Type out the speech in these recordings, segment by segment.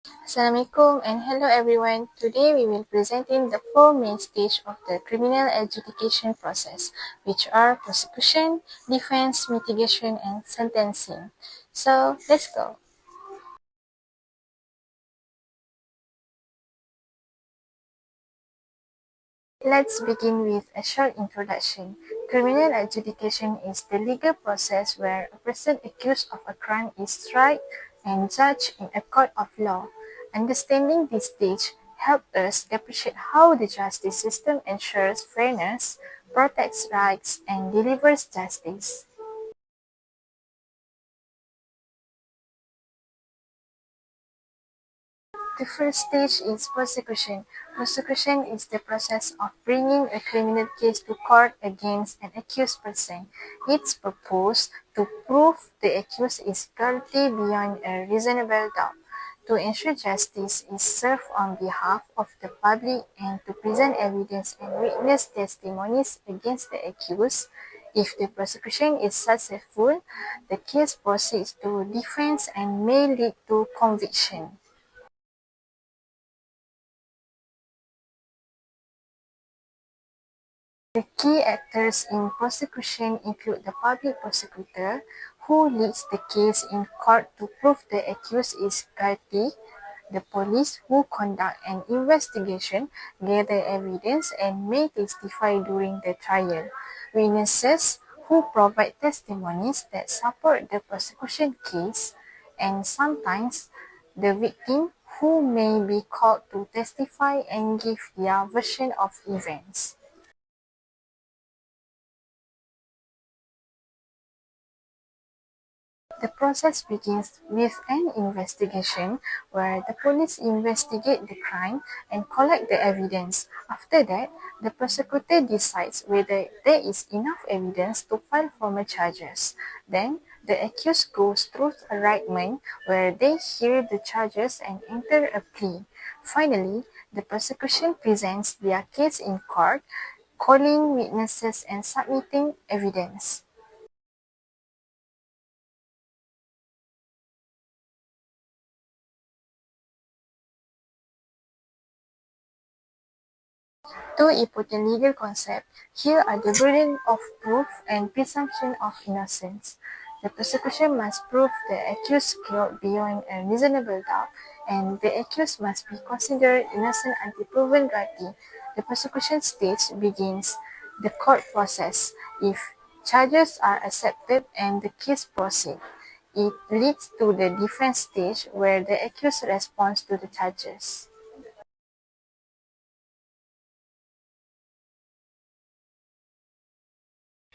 Assalamualaikum and hello everyone. Today we will presenting the four main stage of the criminal adjudication process, which are prosecution, defense, mitigation, and sentencing. So let's go. Let's begin with a short introduction. Criminal adjudication is the legal process where a person accused of a crime is tried and judged in a court of law. Understanding this stage helps us appreciate how the justice system ensures fairness, protects rights, and delivers justice. The first stage is prosecution. Prosecution is the process of bringing a criminal case to court against an accused person. Its purpose to prove the accused is guilty beyond a reasonable doubt, to ensure justice is served on behalf of the public and to present evidence and witness testimonies against the accused. If the prosecution is successful, the case proceeds to defense and may lead to conviction. The key actors in prosecution include the public prosecutor, who leads the case in court to prove the accused is guilty, the police, who conduct an investigation, gather evidence, and may testify during the trial, witnesses, who provide testimonies that support the prosecution case, and sometimes the victim, who may be called to testify and give their version of events. The process begins with an investigation where the police investigate the crime and collect the evidence. After that, the prosecutor decides whether there is enough evidence to file formal charges. Then, the accused goes through arraignment where they hear the charges and enter a plea. Finally, the prosecution presents their case in court, calling witnesses and submitting evidence. Two important legal concepts. Here are the burden of proof and presumption of innocence. The prosecution must prove the accused guilt beyond a reasonable doubt, and the accused must be considered innocent until proven guilty. The prosecution stage begins the court process. If charges are accepted and the case proceeds, it leads to the defense stage where the accused responds to the charges.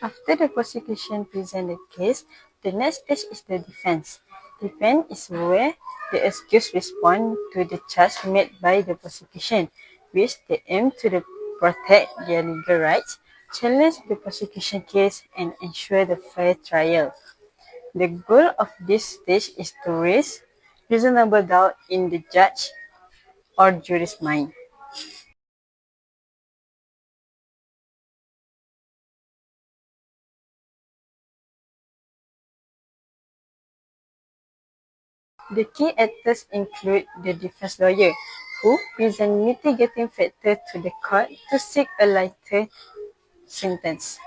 After the prosecution presents the case, the next stage is the defense. Defense is where the accused respond to the charge made by the prosecution, which they aim to protect their legal rights, challenge the prosecution case, and ensure the fair trial. The goal of this stage is to raise reasonable doubt in the judge or jury's mind. The key actors include the defense lawyer, who present mitigating factors to the court to seek a lighter sentence.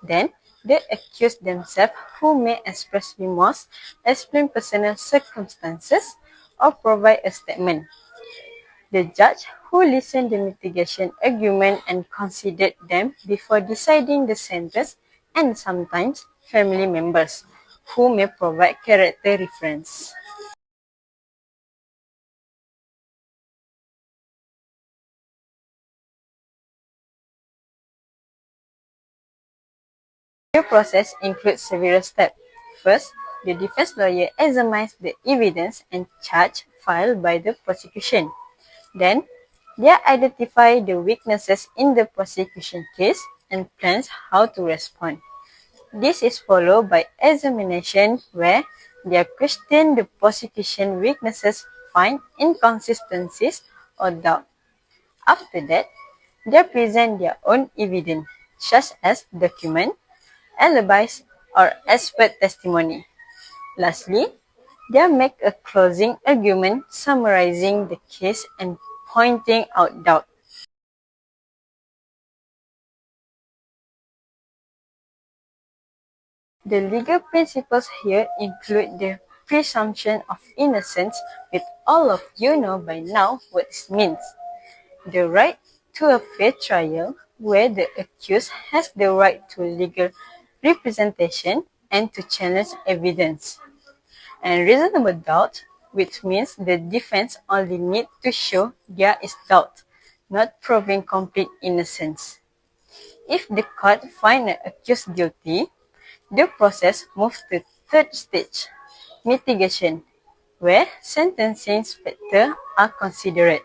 Then, the accused themselves, who may express remorse, explain personal circumstances, or provide a statement. The judge, who listens the mitigation argument and considered them before deciding the sentence, and sometimes family members, who may provide character reference. The process includes several steps. First, the defense lawyer examines the evidence and charge filed by the prosecution. Then, they identify the weaknesses in the prosecution case and plans how to respond. This is followed by examination where they question the prosecution weaknesses, find inconsistencies or doubt. After that, they present their own evidence, such as document, alibis, or expert testimony. Lastly, They make a closing argument summarizing the case and pointing out doubt. The legal principles here include the presumption of innocence, which all of you know by now what this means. The right to a fair trial, where the accused has the right to legal representation and to challenge evidence. And reasonable doubt, which means the defense only need to show there is doubt, not proving complete innocence. If the court finds the accused guilty, the process moves to third stage, mitigation, where sentencing factors are considered.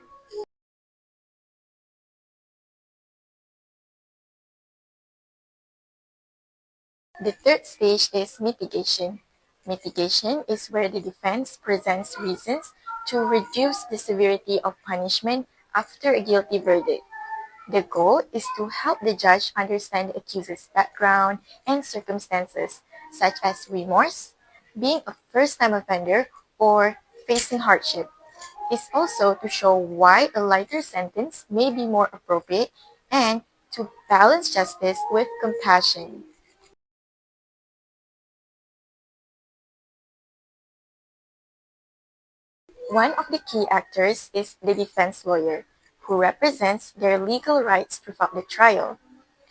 The third stage is mitigation. Mitigation is where the defense presents reasons to reduce the severity of punishment after a guilty verdict. The goal is to help the judge understand the accuser's background and circumstances, such as remorse, being a first-time offender, or facing hardship. It's also to show why a lighter sentence may be more appropriate and to balance justice with compassion. One of the key actors is the defense lawyer, who represents their legal rights throughout the trial.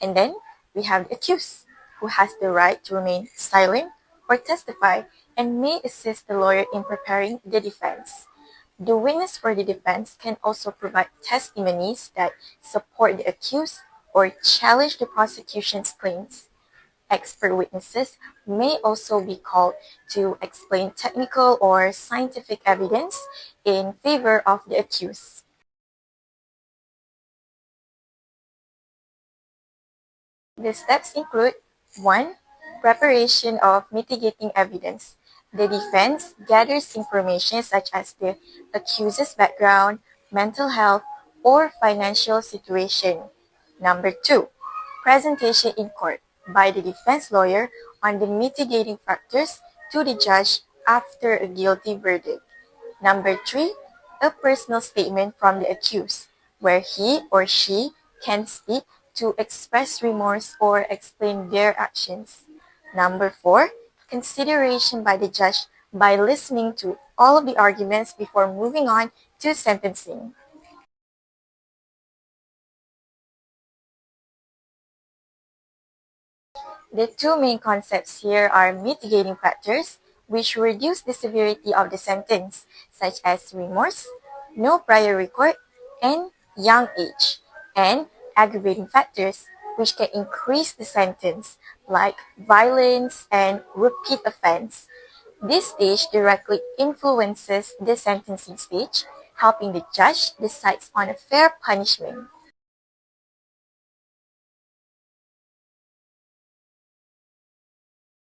And then we have the accused, who has the right to remain silent or testify and may assist the lawyer in preparing the defense. The witness for the defense can also provide testimonies that support the accused or challenge the prosecution's claims. Expert witnesses may also be called to explain technical or scientific evidence in favor of the accused. The steps include 1. Preparation of mitigating evidence. The defense gathers information such as the accused's background, mental health, or financial situation. Number 2. Presentation in court by the defense lawyer on the mitigating factors to the judge after a guilty verdict. Number 3. A personal statement from the accused, where he or she can speak to express remorse or explain their actions. Number 4. Consideration by the judge by listening to all of the arguments before moving on to sentencing. The two main concepts here are mitigating factors, which reduce the severity of the sentence, such as remorse, no prior record, and young age, and aggravating factors, which can increase the sentence, like violence and repeat offense. This stage directly influences the sentencing stage, helping the judge decide on a fair punishment.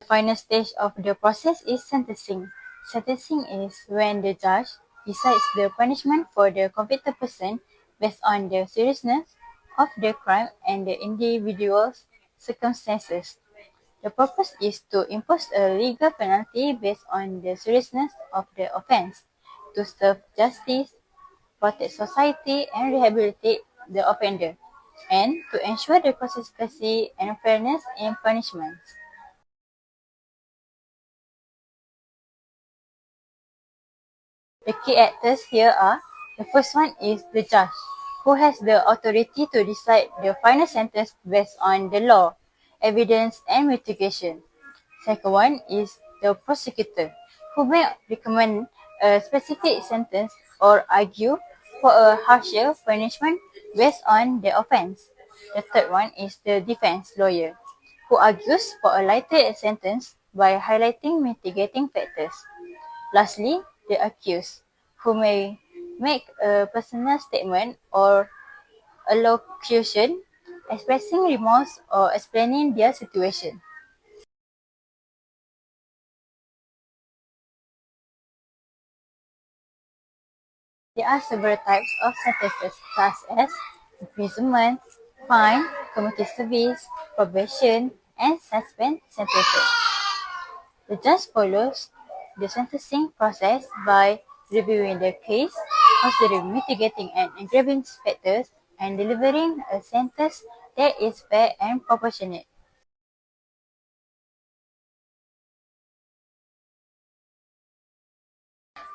The final stage of the process is sentencing. Sentencing is when the judge decides the punishment for the convicted person based on the seriousness of the crime and the individual's circumstances. The purpose is to impose a legal penalty based on the seriousness of the offense, to serve justice, protect society, and rehabilitate the offender, and to ensure the consistency and fairness in punishments. The key actors here are: the first one is the judge, who has the authority to decide the final sentence based on the law, evidence, and mitigation. Second one is the prosecutor, who may recommend a specific sentence or argue for a harsher punishment based on the offense. The third one is the defense lawyer, who argues for a lighter sentence by highlighting mitigating factors. Lastly, the accused, who may make a personal statement or allocution expressing remorse or explaining their situation. There are several types of sentences such as imprisonment, fine, community service, probation, and suspend sentences. The judge follows the sentencing process by reviewing the case, considering mitigating and aggraving factors, and delivering a sentence that is fair and proportionate.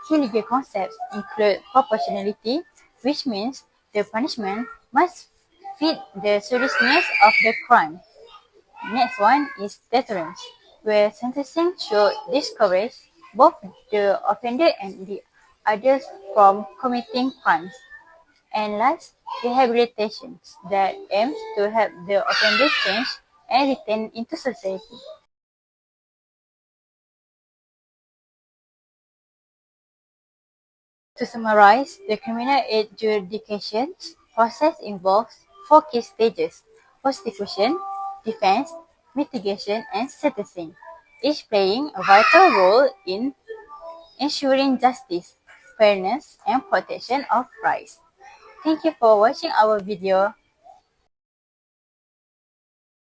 Key legal concepts include proportionality, which means the punishment must fit the seriousness of the crime. Next one is deterrence, where sentencing should discourage both the offender and the others from committing crimes. And last, rehabilitation, that aims to help the offender change and return into society. To summarize, the criminal adjudication process involves four key stages: prosecution, defense, mitigation, and sentencing, each playing a vital role in ensuring justice, fairness, and protection of rights. Thank you for watching our video.